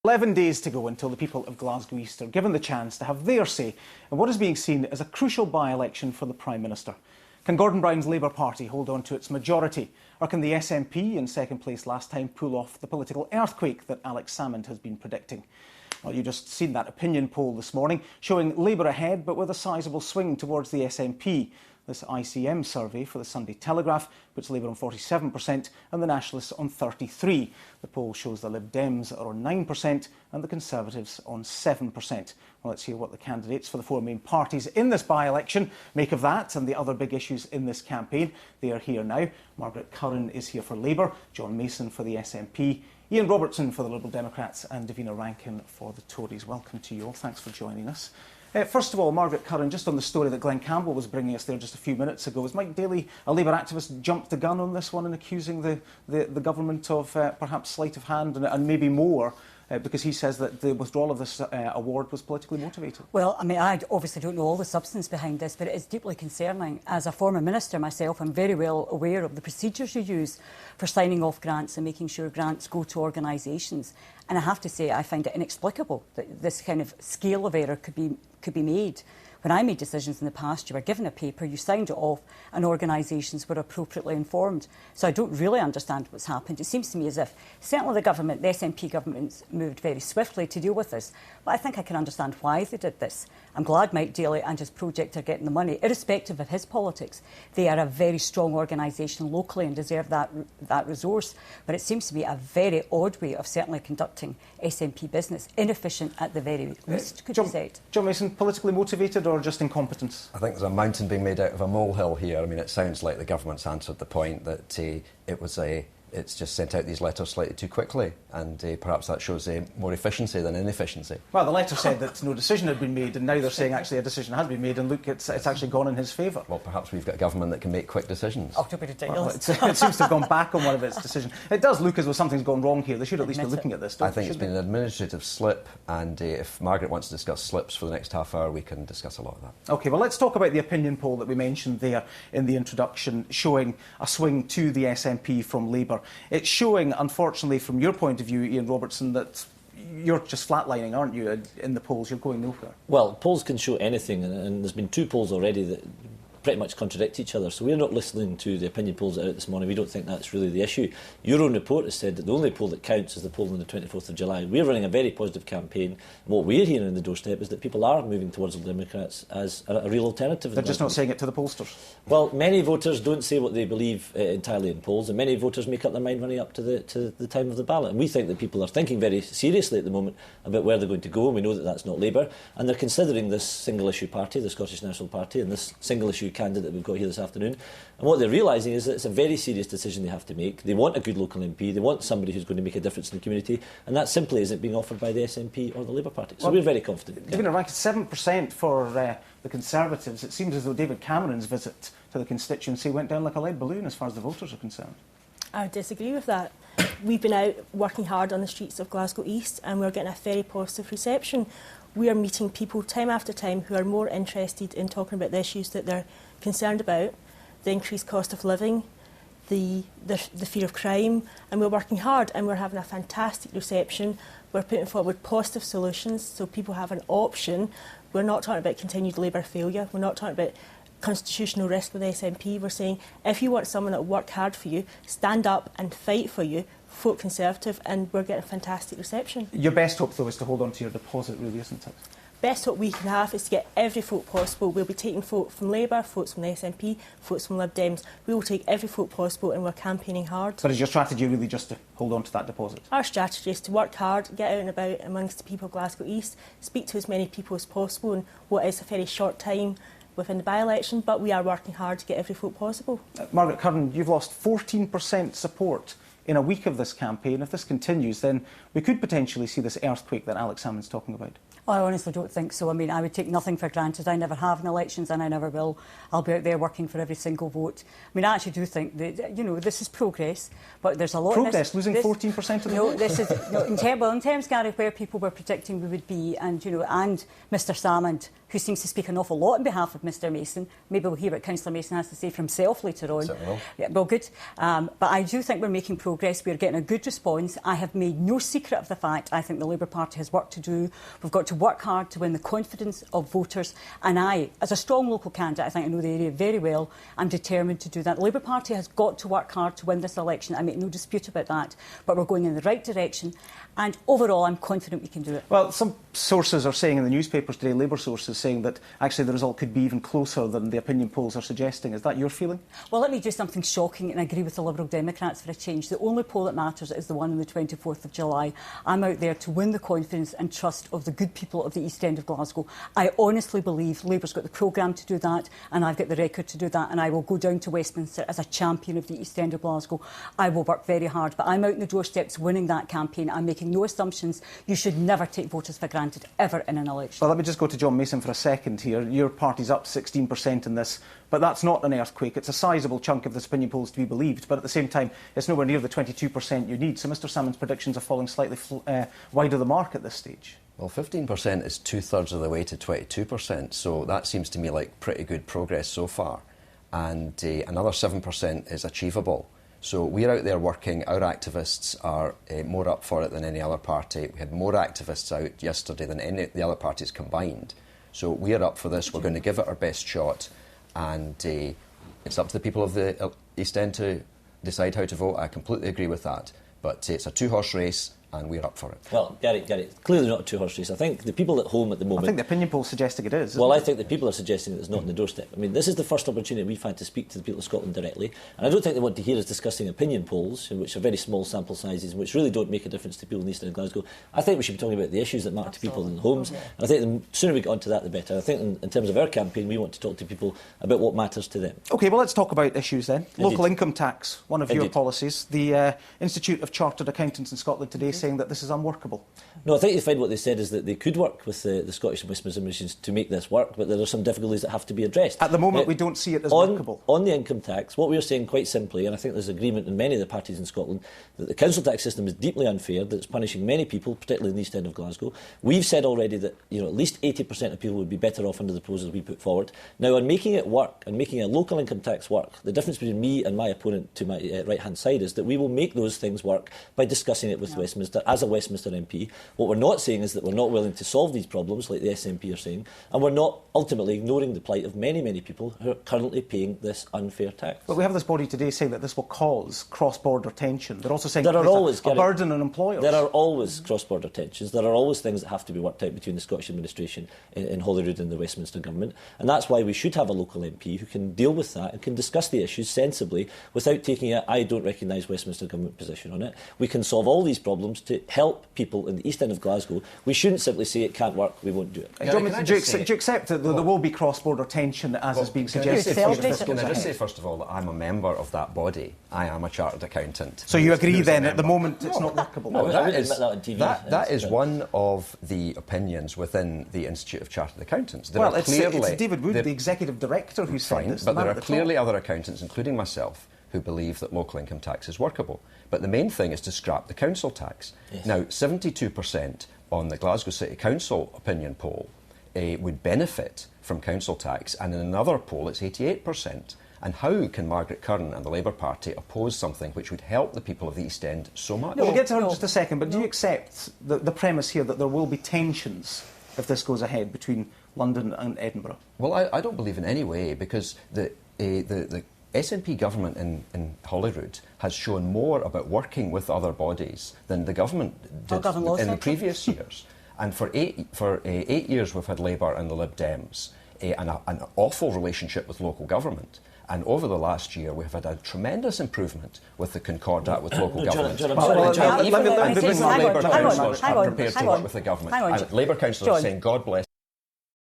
11 days to go until the people of Glasgow East are given the chance to have their say in what is being seen as a crucial by-election for the Prime Minister. Can Gordon Brown's Labour Party hold on to its majority? Or can the SNP, in second place last time, pull off the political earthquake that Alex Salmond has been predicting? Well, you've just seen that opinion poll this morning, showing Labour ahead, but with a sizable swing towards the SNP. This ICM survey for the Sunday Telegraph puts Labour on 47% and the Nationalists on 33%. The poll shows the Lib Dems are on 9% and the Conservatives on 7%. Well, let's hear what the candidates for the four main parties in this by-election make of that and the other big issues in this campaign. They are here now. Margaret Curran is here for Labour, John Mason for the SNP, Ian Robertson for the Liberal Democrats and Davina Rankin for the Tories. Welcome to you all. Thanks for joining us. First of all, Margaret Curran, just on the story that Glenn Campbell was bringing us there just a few minutes ago, has Mike Daly, a Labour activist, jumped the gun on this one and accusing the government of perhaps sleight of hand and maybe more, because he says that the withdrawal of this award was politically motivated? Well, I mean, I obviously don't know all the substance behind this, but it is deeply concerning. As a former minister myself, I'm very well aware of the procedures you use for signing off grants and making sure grants go to organisations. And I have to say, I find it inexplicable that this kind of scale of error could be made. When I made decisions in the past, you were given a paper, you signed it off, and organisations were appropriately informed. So I don't really understand what's happened. It seems to me as if, certainly the government, the SNP government, moved very swiftly to deal with this. But I think I can understand why they did this. I'm glad Mike Daly and his project are getting the money, irrespective of his politics. They are a very strong organisation locally and deserve that resource. But it seems to be a very odd way of certainly conducting SNP business, inefficient at the very least, could you say it? John Mason, politically motivated or just incompetence? I think there's a mountain being made out of a molehill here. I mean, it sounds like the government's answered the point that it's just sent out these letters slightly too quickly, and perhaps that shows more efficiency than inefficiency. Well, the letter said that no decision had been made, and now they're saying actually a decision has been made, and look, it's actually gone in his favour. Well, perhaps we've got a government that can make quick decisions. Oh, don't be ridiculous. Well, it seems to have gone back on one of its decisions. It does look as though something's gone wrong here. They should at least be looking at this, I think it's been an administrative slip, and if Margaret wants to discuss slips for the next half hour, we can discuss a lot of that. OK, well, let's talk about the opinion poll that we mentioned there in the introduction, showing a swing to the SNP from Labour. It's showing, unfortunately, from your point of view, Ian Robertson, that you're just flatlining, aren't you, in the polls? You're going nowhere. Well, polls can show anything, and there's been two polls already that pretty much contradict each other. So we're not listening to the opinion polls that are out this morning. We don't think that's really the issue. Your own report has said that the only poll that counts is the poll on the 24th of July. We're running a very positive campaign. And what we're hearing on the doorstep is that people are moving towards the Democrats as a real alternative. They're just not saying it to the pollsters. Well, many voters don't say what they believe entirely in polls, and many voters make up their mind running up to the time of the ballot. And we think that people are thinking very seriously at the moment about where they're going to go, and we know that that's not Labour. And they're considering this single-issue party, the Scottish National Party, and this single-issue candidate we've got here this afternoon. And what they're realising is that it's a very serious decision they have to make. They want a good local MP, they want somebody who's going to make a difference in the community, and that simply isn't being offered by the SNP or the Labour Party. So we're very confident. Given a rank of 7% for the Conservatives, it seems as though David Cameron's visit to the constituency went down like a lead balloon as far as the voters are concerned. I would disagree with that. We've been out working hard on the streets of Glasgow East and we're getting a very positive reception. We are meeting people time after time who are more interested in talking about the issues that they're concerned about, the increased cost of living, the fear of crime, and we're working hard and we're having a fantastic reception. We're putting forward positive solutions so people have an option. We're not talking about continued Labour failure. We're not talking about constitutional risk with the SNP. We're saying if you want someone that will work hard for you, stand up and fight for you, vote Conservative, and we're getting a fantastic reception. Your best hope, though, is to hold on to your deposit, really, isn't it? Best hope we can have is to get every vote possible. We'll be taking vote from Labour, votes from the SNP, votes from Lib Dems. We will take every vote possible and we're campaigning hard. But is your strategy really just to hold on to that deposit? Our strategy is to work hard, get out and about amongst the people of Glasgow East, speak to as many people as possible in what is a very short time within the by-election, but we are working hard to get every vote possible. Margaret Curran, you've lost 14% support in a week of this campaign. If this continues, then we could potentially see this earthquake that Alex Salmond's talking about. Well, I honestly don't think so. I mean, I would take nothing for granted. I never have in elections and I never will. I'll be out there working for every single vote. I mean, I actually do think that, you know, this is progress, but there's a lot of this. Losing 14% of the vote? This is, in terms, Gary, where people were predicting we would be, and, you know, and Mr Salmond, who seems to speak an awful lot on behalf of Mr Mason. Maybe we'll hear what Councillor Mason has to say for himself later on. Certainly will. Yeah, well, good. But I do think we're making progress. We're getting a good response. I have made no secret of the fact I think the Labour Party has work to do. We've got to work hard to win the confidence of voters. And I, as a strong local candidate, I think I know the area very well, I'm determined to do that. The Labour Party has got to work hard to win this election. I make no dispute about that. But we're going in the right direction. And overall, I'm confident we can do it. Well, some sources are saying in the newspapers today, Labour sources, saying that actually the result could be even closer than the opinion polls are suggesting. Is that your feeling? Well, let me do something shocking and agree with the Liberal Democrats for a change. The only poll that matters is the one on the 24th of July. I'm out there to win the confidence and trust of the good people of the East End of Glasgow. I honestly believe Labour's got the programme to do that, and I've got the record to do that, and I will go down to Westminster as a champion of the East End of Glasgow. I will work very hard, but I'm out in the doorsteps winning that campaign. I'm making no assumptions. You should never take voters for granted, ever, in an election. Well, let me just go to John Mason for a second here. Your party's up 16% in this, but that's not an earthquake. It's a sizable chunk of this opinion polls to be believed, but at the same time, it's nowhere near the 22% you need. So Mr Salmon's predictions are falling slightly wide of the mark at this stage. Well, 15% is two-thirds of the way to 22%, so that seems to me like pretty good progress so far. And another 7% is achievable. So we're out there working. Our activists are more up for it than any other party. We had more activists out yesterday than any of the other parties combined. So we are up for this. We're going to give it our best shot. And it's up to the people of the East End to decide how to vote. I completely agree with that. But it's a two-horse race, and we're up for it. Well, Gary, clearly not a two-horse race. I think the people at home at the moment... I think the opinion polls suggesting it is. Well, I think the people are suggesting that it's not on the doorstep. I mean, this is the first opportunity we've had to speak to the people of Scotland directly, and I don't think they want to hear us discussing opinion polls, which are very small sample sizes and which really don't make a difference to people in the East End of Glasgow. I think we should be talking about the issues that matter to people in homes. And I think the sooner we get onto that, the better. I think in terms of our campaign, we want to talk to people about what matters to them. OK, well, let's talk about issues then. Indeed. Local income tax, one of your Indeed. policies. The Institute of Chartered Accountants in Scotland today saying that this is unworkable. No, I think you find what they said is that they could work with the Scottish and Westminster Commissions to make this work, but there are some difficulties that have to be addressed. At the moment, we don't see it as workable. On the income tax, what we are saying quite simply, and I think there's agreement in many of the parties in Scotland, that the council tax system is deeply unfair, that it's punishing many people, particularly in the East End of Glasgow. We've said already that at least 80% of people would be better off under the proposals we put forward. Now, on making it work, and making a local income tax work, the difference between me and my opponent to my right-hand side is that we will make those things work by discussing it with Westminster as a Westminster MP. What we're not saying is that we're not willing to solve these problems, like the SNP are saying, and we're not ultimately ignoring the plight of many, many people who are currently paying this unfair tax. But we have this body today saying that this will cause cross-border tension. They're also saying there are always a burden on employers. There are always cross-border tensions. There are always things that have to be worked out between the Scottish administration in Holyrood and the Westminster government, and that's why we should have a local MP who can deal with that and can discuss the issues sensibly without taking a I don't recognise Westminster government position on it. We can solve all these problems to help people in the East End of Glasgow. We shouldn't simply say it can't work, we won't do it. Do you accept that there will be cross-border tension as is being suggested? Can I just say, first of all, that I'm a member of that body. I am a chartered accountant. So you agree then, at the moment, it's not workable? No, that is one of the opinions within the Institute of Chartered Accountants. It's David Wood, the executive director, who said this. But there are clearly other accountants, including myself, who believe that local income tax is workable. But the main thing is to scrap the council tax. Yes. Now, 72% on the Glasgow City Council opinion poll would benefit from council tax, and in another poll it's 88%. And how can Margaret Curran and the Labour Party oppose something which would help the people of the East End so much? No, we'll get to her in just a second, but do you accept the premise here that there will be tensions if this goes ahead between London and Edinburgh? Well, I don't believe in any way, because the SNP government in Holyrood has shown more about working with other bodies than the government did in the previous years. And for eight years we've had Labour and the Lib Dems, and an awful relationship with local government. And over the last year, we've had a tremendous improvement with the Concordat with local governments. Even Labour councillors are prepared to work with the government. And Labour councillors are saying, God bless